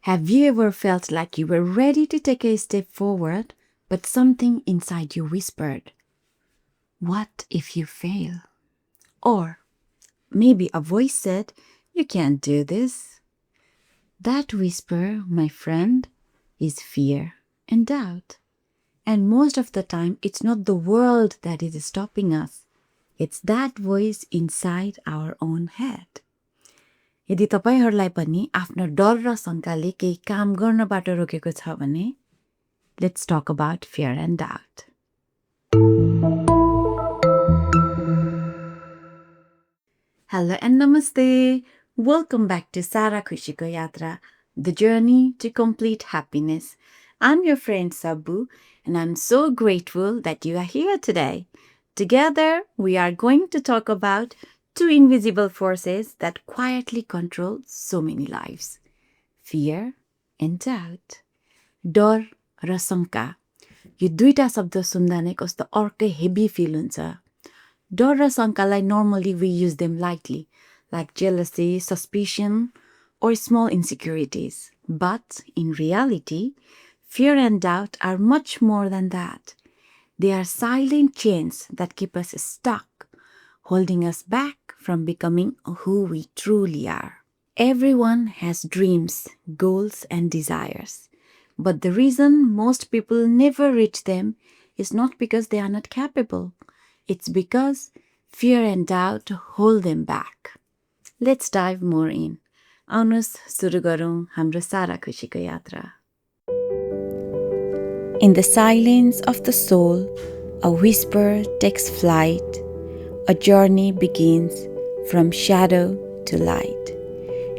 Have you ever felt like you were ready to take a step forward, but something inside you whispered, "What if you fail?" Or maybe a voice said, "You can't do this." That whisper, my friend, is fear and doubt. And most of the time, it's not the world that is stopping us. It's that voice inside our own head. यदि तपाईहरुलाई पनि आफ्नो डर र शंकाले केही काम गर्नबाट रोकेको छ भने, let's talk about fear and doubt. Hello and namaste. Welcome back to Sara Khushi Ko Yatra, the journey to complete happiness. I'm your friend Sabbu, and I'm so grateful that you are here today. Together, we are going to talk about two invisible forces that quietly control so many lives: fear and doubt. डर र शंका, यो दुईटा शब्द सुन्दा नै कस्तो अर्कै heavy fill हुन्छ. डर र शंकालाई normally we use them lightly, like jealousy, suspicion, or small insecurities. But in reality, fear and doubt are much more than that. They are silent chains that keep us stuck, holding us back from becoming who we truly are. Everyone has dreams, goals, and desires. But the reason most people never reach them is not because they are not capable. It's because fear and doubt hold them back. Let's dive more in. आउनुस् सुरु गरौँ हाम्रो सारा खुशीको यात्रा. In the silence of the soul, a whisper takes flight. A journey begins from shadow to light.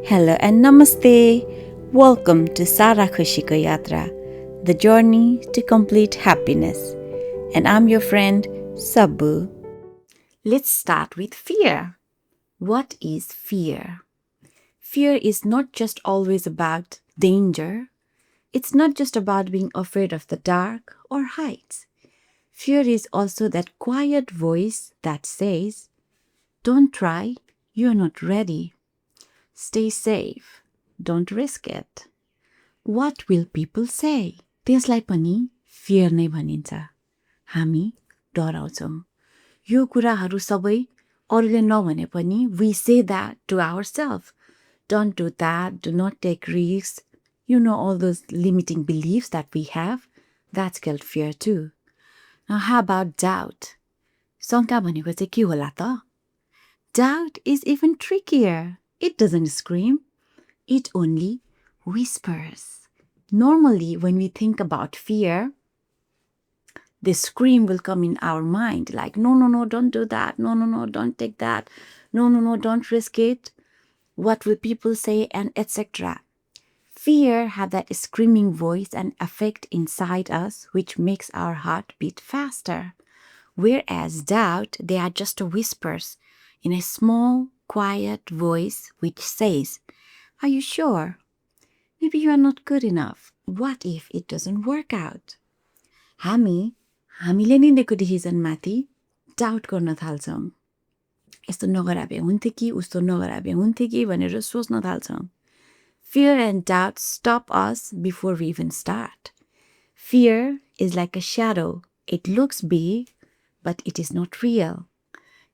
Hello and namaste. Welcome to Sara Khushi Ko Yatra, the journey to complete happiness. And I'm your friend Sabbu. Let's start with fear. What is fear? Fear is not just always about danger. It's not just about being afraid of the dark or heights. Fear is also that quiet voice that says, "Don't try, you're not ready. Stay safe, don't risk it. What will people say?" त्यसलाई पनि fear नै भनिन्छ. हामी डराउँछौँ. यो कुराहरू सबै अरूले नभने पनि we say that to ourselves. Don't do that, do not take risks. You know, all those limiting beliefs that we have, that's called fear too. Now how about doubt? शंका भनेको चाहिँ के होला त? Doubt is even trickier. It doesn't scream. It only whispers. Normally, when we think about fear, the scream will come in our mind like, no, no, no, don't do that. No, no, no, don't take that. No, no, no, don't risk it. What will people say, and etc. Fear has that screaming voice and effect inside us which makes our heart beat faster. Whereas doubt, they are just whispers in a small, quiet voice which says, "Are you sure? Maybe you are not good enough. What if it doesn't work out?" हामीले नै दिएको डिसिजनमाथि doubt गर्न थाल्छौँ. यस्तो नगरा भए हुन्थ्यो कि उस्तो नगरा भए हुन्थ्यो कि भनेर सोच्न थाल्छौँ. Fear and doubt stop us before we even start. Fear is like a shadow. It looks big, but it is not real.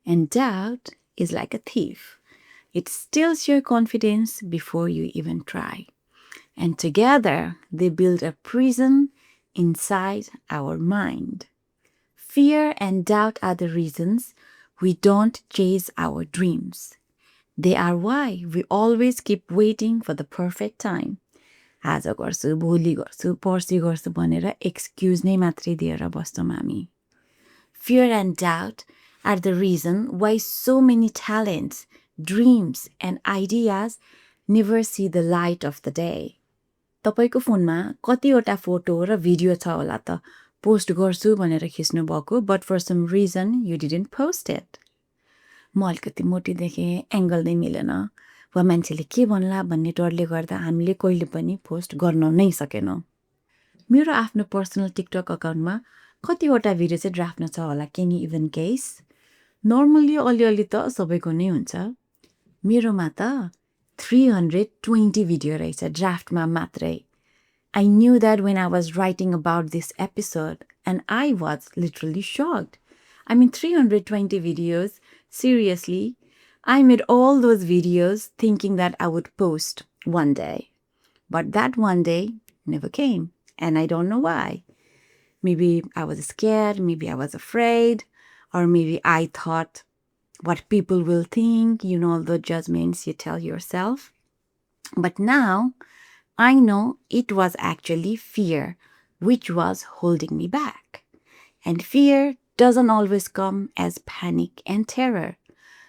And doubt is like a thief. It steals your confidence before you even try. And together, they build a prison inside our mind. Fear and doubt are the reasons we don't chase our dreams. They are why we always keep waiting for the perfect time. आज गर्छु, भोलि गर्छु, पर्सि गर्छु भनेर excuse नै मात्रै दिएर बस्छौँ हामी. Fear and doubt are the reason why so many talents, dreams, and ideas never see the light of the day. तपाईको फोनमा कतिवटा फोटो र भिडियो छ होला त पोस्ट गर्छु भनेर खिच्नु भएको, but for some reason you didn't post it. म अलिकति मोटी देखेँ, एङ्गल नै मिलेन, वा मान्छेले के भन्ला भन्ने डरले गर्दा हामीले कहिले पनि पोस्ट गर्न नै सकेनौँ. मेरो आफ्नो पर्सनल टिकटक अकाउन्टमा कतिवटा भिडियो चाहिँ ड्राफ्टमा छ होला. Can you even guess? Normally अलिअलि त सबैको नै हुन्छ. मेरोमा त 320 भिडियो रहेछ ड्राफ्टमा मात्रै. I knew that when I was writing about this episode, and I was literally shocked. I mean, 320 videos, seriously. I made all those videos thinking that I would post one day. But that one day never came, and I don't know why. Maybe I was scared, maybe I was afraid, or maybe I thought what people will think, you know, the judgments you tell yourself. But now I know it was actually fear which was holding me back. And fear doesn't always come as panic and terror.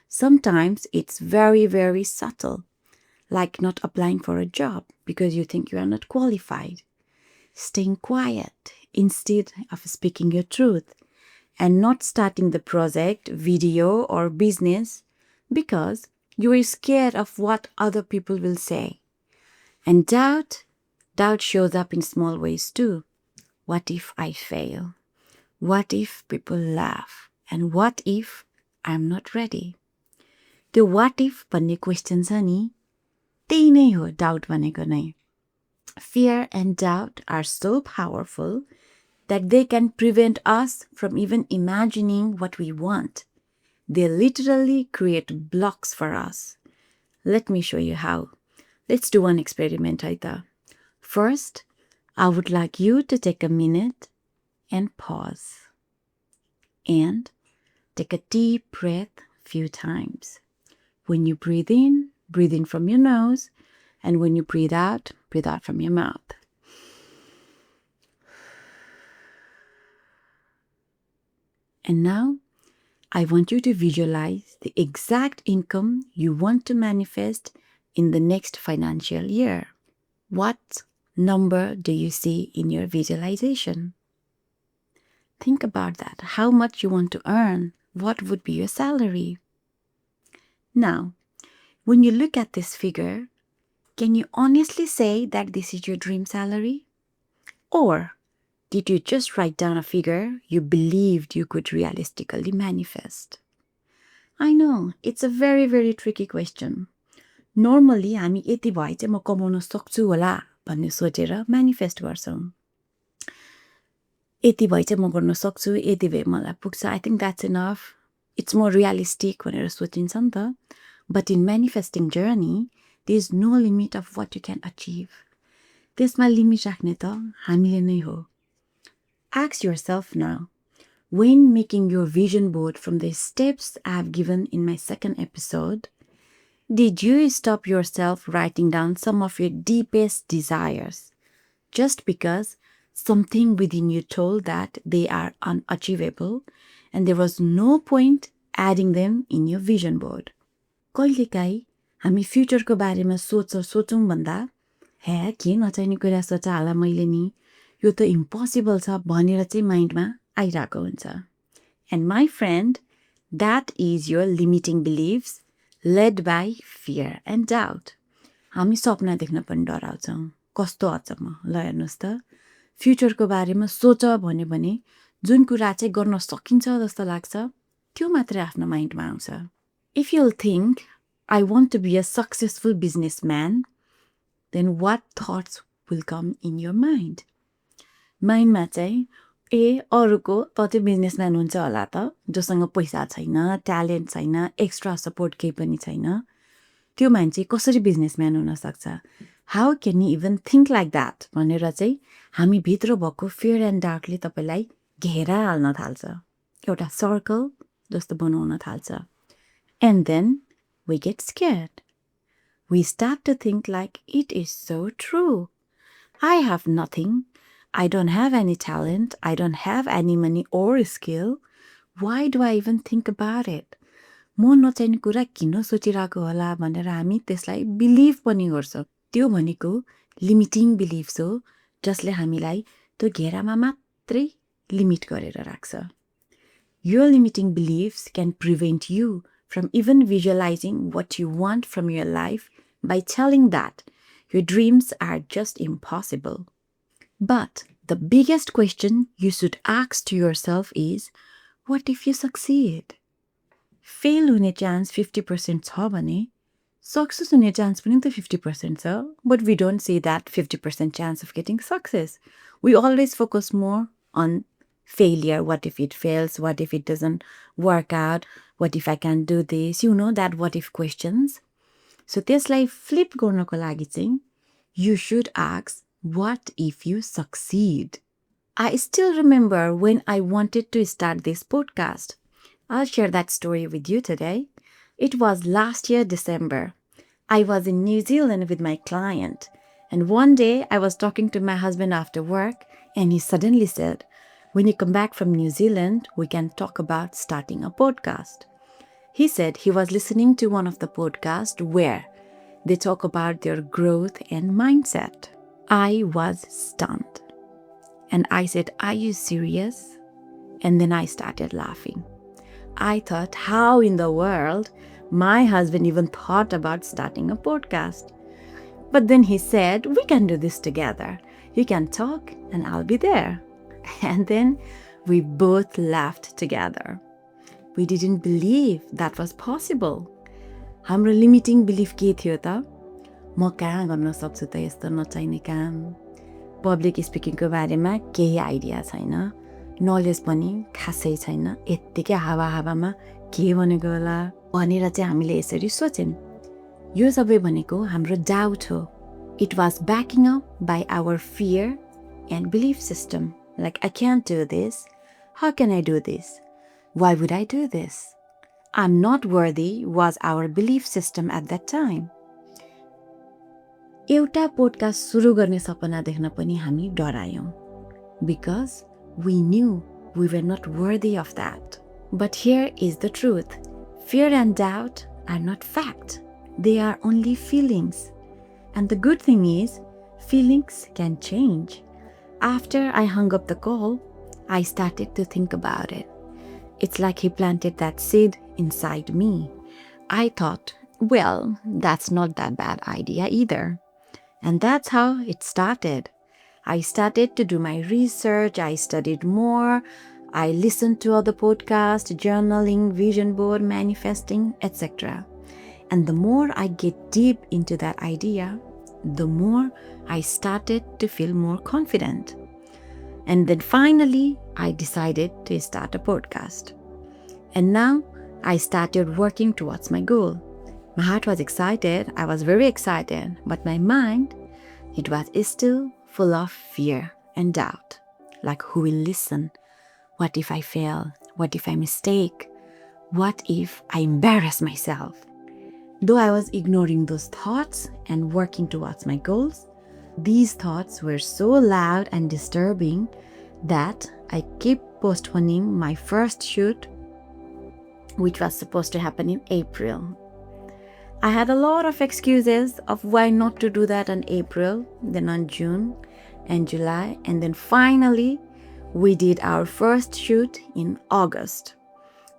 Sometimes it's very, very subtle, like not applying for a job because you think you are not qualified, staying quiet instead of speaking your truth, and not starting the project, video, or business because you are scared of what other people will say. And doubt shows up in small ways too. What if I fail? What if people laugh? And what if I'm not ready? The what if भन्ने question छ नि, त्यही नै हो doubt भनेको नै. Fear and doubt are so powerful that they can prevent us from even imagining what we want. They literally create blocks for us. Let me show you how. Let's do one experiment, Aita. First, I would like you to take a minute and pause. And take a deep breath few times. When you breathe in from your nose. And when you breathe out from your mouth. And now, I want you to visualize the exact income you want to manifest in the next financial year. What number do you see in your visualization? Think about that. How much you want to earn? What would be your salary? Now, when you look at this figure, can you honestly say that this is your dream salary? Or did you just write down a figure you believed you could realistically manifest? I know, it's a very, very tricky question. Normally, हामी यति भए चाहिँ म कमाउन सक्छु होला भन्ने सोचेर manifest गर्छौँ. यति भए चाहिँ म गर्न सक्छु, यति भए मलाई पुग्छ. I think that's enough. It's more realistic भनेर सोचिन्छ नि त. But in manifesting journey, there is no limit of what you can achieve. त्यसमा लिमिट राख्ने त हामीले नै हो. Ask yourself now, when making your vision board from the steps I have given in my second episode, did you stop yourself writing down some of your deepest desires just because something within you told that they are unachievable and there was no point adding them in your vision board? कहिलेकाहीँ हामी फ्युचरको बारेमा सोचौँ भन्दा हे के नचाहिने कुरा सोचा होला मैले नि, यो त इम्पोसिबल छ भनेर चाहिँ माइन्डमा आइरहेको हुन्छ. And my friend, that is your limiting beliefs led by fear and doubt. हामी सपना देख्न पनि डराउँछौँ. कस्तो अचम्म, ल हेर्नुहोस् त, फ्युचरको बारेमा सोच भन्यो भने जुन कुरा चाहिँ गर्न सकिन्छ जस्तो लाग्छ त्यो मात्रै आफ्नो माइन्डमा आउँछ. If you'll think, I want to be a successful businessman, then what thoughts will come in your mind? माइन्डमा चाहिँ अरूको त चाहिँ बिजनेसम्यान हुन्छ होला त, जोसँग पैसा छैन, ट्यालेन्ट छैन, एक्स्ट्रा सपोर्ट केही पनि छैन, त्यो मान्छे कसरी बिजनेसम्यान हुन सक्छ? How can you even think like that? भनेर चाहिँ हामी भित्र भएको fear and doubtले तपाईलाई घेरा हाल्न थाल्छ. एउटा सर्कल जस्तो बनाउन थाल्छ. And then we get scared. We start to think like it is so true. I have nothing. I don't have any talent. I don't have any money or skill. Why do I even think about it? म नचाहिने कुरा किन सोचिरहेको होला भनेर हामी त्यसलाई believe पनि गर्छौँ. त्यो भनेको लिमिटिङ बिलिफ्स हो जसले हामीलाई त्यो घेरामा मात्रै लिमिट गरेर राख्छ. Your limiting beliefs can prevent you from even visualizing what you want from your life by telling that your dreams are just impossible. But the biggest question you should ask to yourself is, what if you succeed? Fail हुने chance 50% छ भने success हुने chance पनि त 50% छ, but we don't see that 50% chance of getting success. We always focus more on failure. What if it fails? What if it doesn't work out? What if I can't do this? You know, that what if questions. So त्यसलाई flip गर्नको लागि चाहिँ you should ask, what if you succeed? I still remember when I wanted to start this podcast. I'll share that story with you today. It was last year, December. I was in New Zealand with my client, and one day I was talking to my husband after work, and he suddenly said, when you come back from New Zealand, we can talk about starting a podcast. He said he was listening to one of the podcasts where they talk about their growth and mindset. I was stunned. And I said, are you serious? And then I started laughing. I thought, how in the world my husband even thought about starting a podcast? But then he said, we can do this together. You can talk and I'll be there. And then we both laughed together. We didn't believe that was possible. हाम्रो limiting belief के थियो त? म कहाँ गर्न सक्छु त यस्तो नचाहिने काम? पब्लिक स्पिकिङको बारेमा केही आइडिया छैन, नलेज पनि खासै छैन, यत्तिकै हावामा के भनेको होला भनेर चाहिँ हामीले यसरी सोच्यौं. यो सबै भनेको हाम्रो डाउट हो. It was backing up by our fear and belief system. Like, I can't do this. How can I do this? Why would I do this? I'm not worthy was our belief system at that time. एउटा podcast सुरु गर्ने सपना देख्न पनि हामी डरायौं, because we knew we were not worthy of that. But here is the truth. Fear and doubt are not fact. They are only feelings. And the good thing is, feelings can change. After I hung up the call, I started to think about it. It's like he planted that seed inside me. I thought, well, that's not that bad idea either. And that's how it started. I started to do my research. I studied more. I listened to other podcasts, journaling, vision board, manifesting, etc. And the more I get deep into that idea, the more I started to feel more confident. And then finally, I decided to start a podcast. And now I started working towards my goal. My heart was excited. I was very excited. But my mind, it was still full of fear and doubt. Like, who will listen? What if I fail? What if I mistake? What if I embarrass myself? Though I was ignoring those thoughts and working towards my goals, these thoughts were so loud and disturbing that I kept postponing my first shoot, which was supposed to happen in April. I had a lot of excuses of why not to do that in April, then on June and July, and then finally we did our first shoot in August.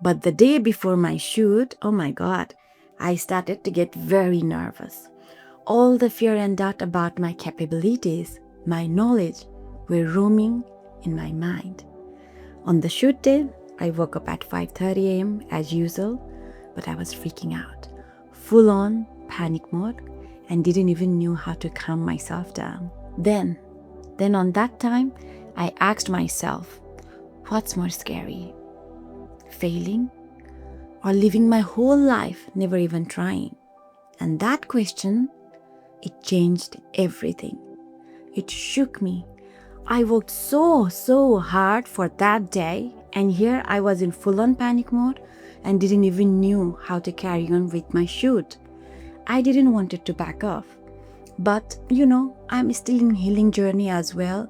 But the day before my shoot, oh my God, I started to get very nervous. All the fear and doubt about my capabilities, my knowledge, were roaming in my mind. On the shoot day, I woke up at 5:30 a.m. as usual, but I was freaking out. Full on panic mode, and didn't even know how to calm myself down. Then on that time, I asked myself, what's more scary? Failing or living my whole life never even trying? And that question, it changed everything. It shook me. I worked so hard for that day, and here I was in full-on panic mode and didn't even know how to carry on with my shoot. I didn't want it to back off. But, I'm still in healing journey as well.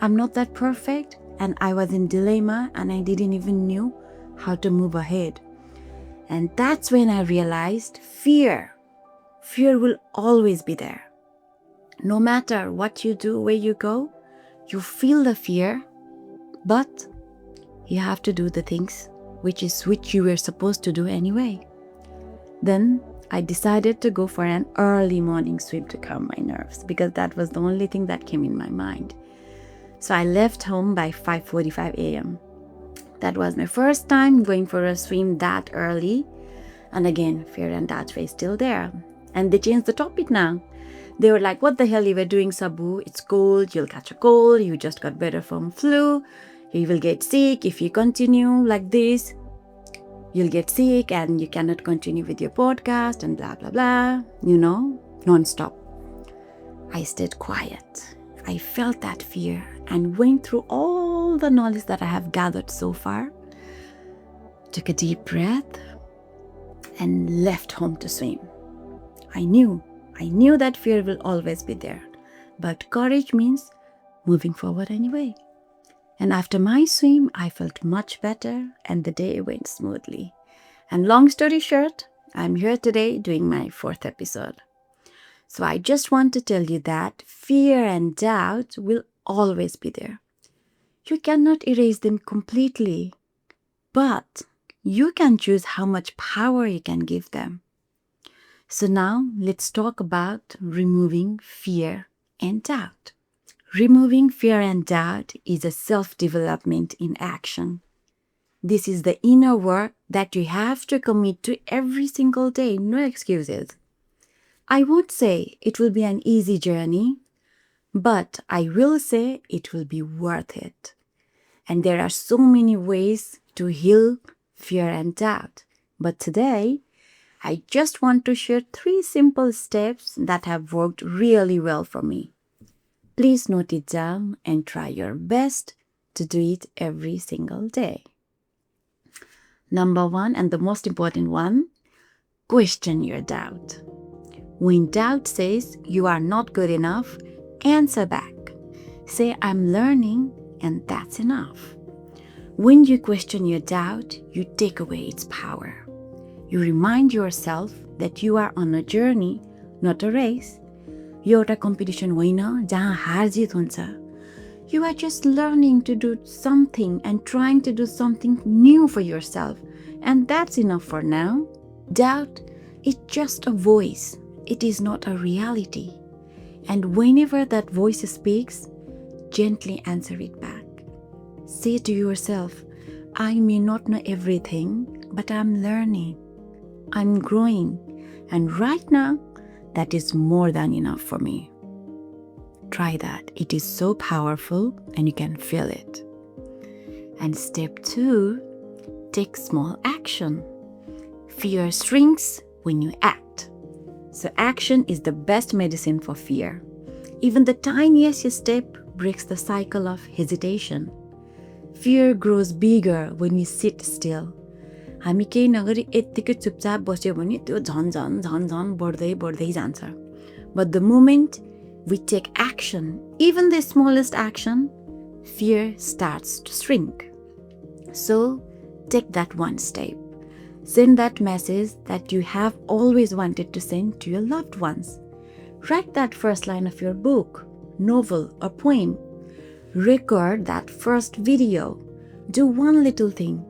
I'm not that perfect, and I was in dilemma, and I didn't even know how to move ahead. And that's when I realized fear will always be there. No matter what you do, where you go, you feel the fear, but you have to do the things which you were supposed to do anyway. Then I decided to go for an early morning swim to calm my nerves, because that was the only thing that came in my mind. So I left home by 5:45 a.m. That was my first time going for a swim that early. And again, fear and doubt were still there. And they changed the topic now. They were like, what the hell you were doing, Sabu? It's cold, you'll catch a cold, you just got better from flu, you will get sick if you continue like this. You'll get sick and you cannot continue with your podcast and blah, blah, blah, non-stop. I stayed quiet. I felt that fear and went through all the knowledge that I have gathered so far, took a deep breath, and left home to swim. I knew that fear will always be there, but courage means moving forward anyway. And after my swim, I felt much better and the day went smoothly. And long story short, I'm here today doing my 4th episode. So I just want to tell you that fear and doubt will always be there. You cannot erase them completely, but you can choose how much power you can give them. So now let's talk about removing fear and doubt. Removing fear and doubt is a self-development in action. This is the inner work that you have to commit to every single day, no excuses. I won't say it will be an easy journey, but I will say it will be worth it. And there are so many ways to heal fear and doubt. But today, I just want to share 3 simple steps that have worked really well for me. Please note it down and try your best to do it every single day. Number 1, and the most important one, question your doubt. When doubt says you are not good enough, answer back. Say, I'm learning, and that's enough. When you question your doubt, you take away its power. You remind yourself that you are on a journey, not a race. यो एउटा competition होइन जहाँ हार जित हुन्छ. You are just learning to do something and trying to do something new for yourself. And that's enough for now. Doubt is just a voice. It is not a reality. And whenever that voice speaks, gently answer it back. Say to yourself, I may not know everything, but I'm learning. I'm growing. And right now, that is more than enough for me. Try that. It is so powerful and you can feel it. And step 2, take small action. Fear shrinks when you act. So action is the best medicine for fear. Even the tiniest step breaks the cycle of hesitation. Fear grows bigger when we sit still. हामी केही नगरी यत्तिकै चुपचाप बस्यो भने त्यो झन झन झन झन बढ्दै जान्छ. But the moment we take action, even the smallest action, fear starts to shrink. So take that one step. Send that message that you have always wanted to send to your loved ones. Write that first line of your book, novel, or poem. Record that first video. Do one little thing.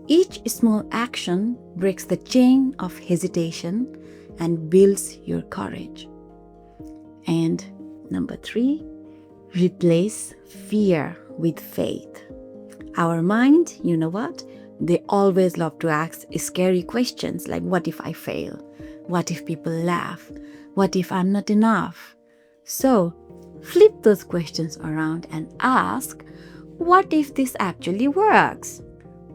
Each small action breaks the chain of hesitation and builds your courage. And number 3, replace fear with faith. Our mind, you know what? They always love to ask scary questions like, what if I fail? What if people laugh? What if I'm not enough? So, flip those questions around and ask, what if this actually works?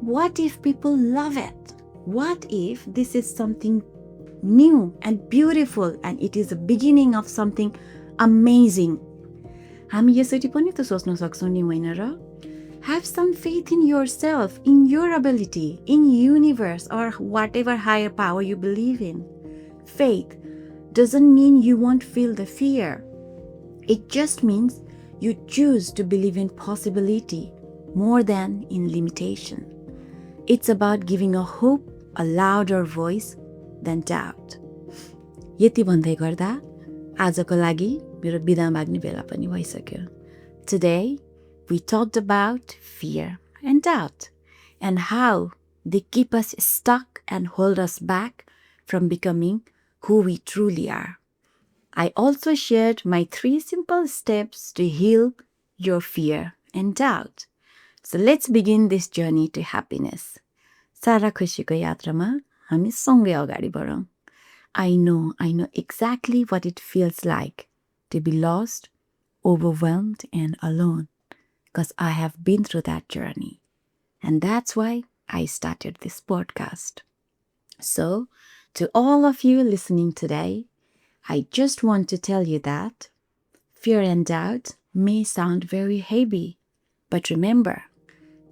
What if people love it? What if this is something new and beautiful and it is the beginning of something amazing? हामी यसरी पनि त सोच्न सक्छौं नि हैन र? Have some faith in yourself, in your ability, in universe or whatever higher power you believe in. Faith doesn't mean you won't feel the fear. It just means you choose to believe in possibility more than in limitation. It's about giving a hope, a louder voice than doubt. यति भन्दै गर्दा आजको लागि मेरो बिदा माग्ने बेला पनि भइसक्यो. Today, we talked about fear and doubt and how they keep us stuck and hold us back from becoming who we truly are. I also shared my 3 simple steps to heal your fear and doubt. So let's begin this journey to happiness. Sara Khushi Ko Yatraमा हामी सँगै अगाडि बढौं. I know exactly what it feels like to be lost, overwhelmed, and alone because I have been through that journey. And that's why I started this podcast. So, to all of you listening today, I just want to tell you that fear and doubt may sound very heavy, but remember,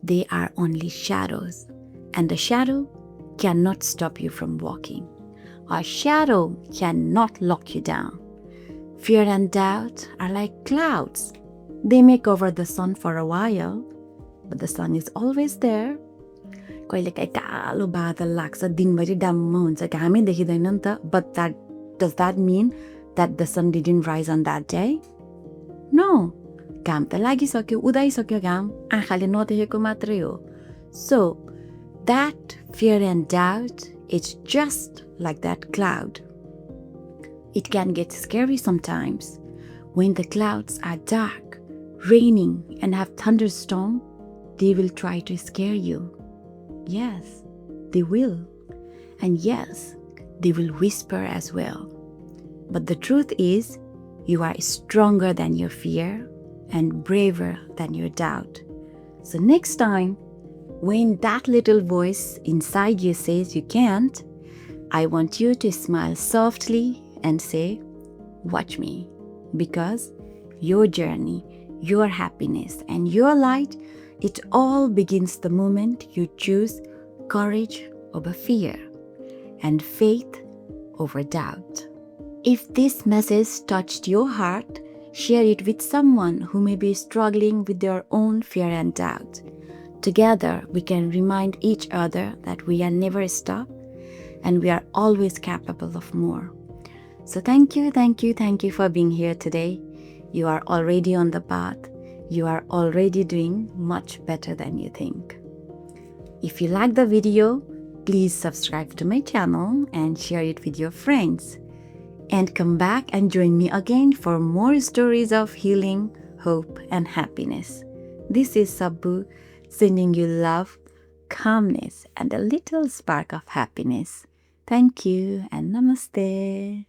they are only shadows, and the shadow cannot stop you from walking. A shadow cannot lock you down. Fear and doubt are like clouds. They may cover the sun for a while, but the sun is always there. कहिलेकाहीँ कालो बादल लाग्छ, दिनभरि डम्म हुन्छ, घामै देखिँदैन नि त. But does that mean that the sun didn't rise on that day? No. घाम त लागिसक्यो, उदाइसक्यो घाम, आँखाले नदेखेको मात्रै हो. So, that fear and doubt, it's just like that cloud. It can get scary sometimes when the clouds are dark, raining, and have thunderstorm. They will try to scare you. Yes, they will. And yes, they will whisper as well. But the truth is, you are stronger than your fear and braver than your doubt. So next time, when that little voice inside you says you can't, I want you to smile softly and say, watch me, because your journey, your happiness, and your light, it all begins the moment you choose courage over fear and faith over doubt. If this message touched your heart, share it with someone who may be struggling with their own fear and doubt. Together, we can remind each other that we are never stuck and we are always capable of more. So thank you for being here today. You are already on the path. You are already doing much better than you think. If you like the video, please subscribe to my channel and share it with your friends. And come back and join me again for more stories of healing, hope, and happiness. This is Sabbu sending you love, calmness, and a little spark of happiness. Thank you and namaste.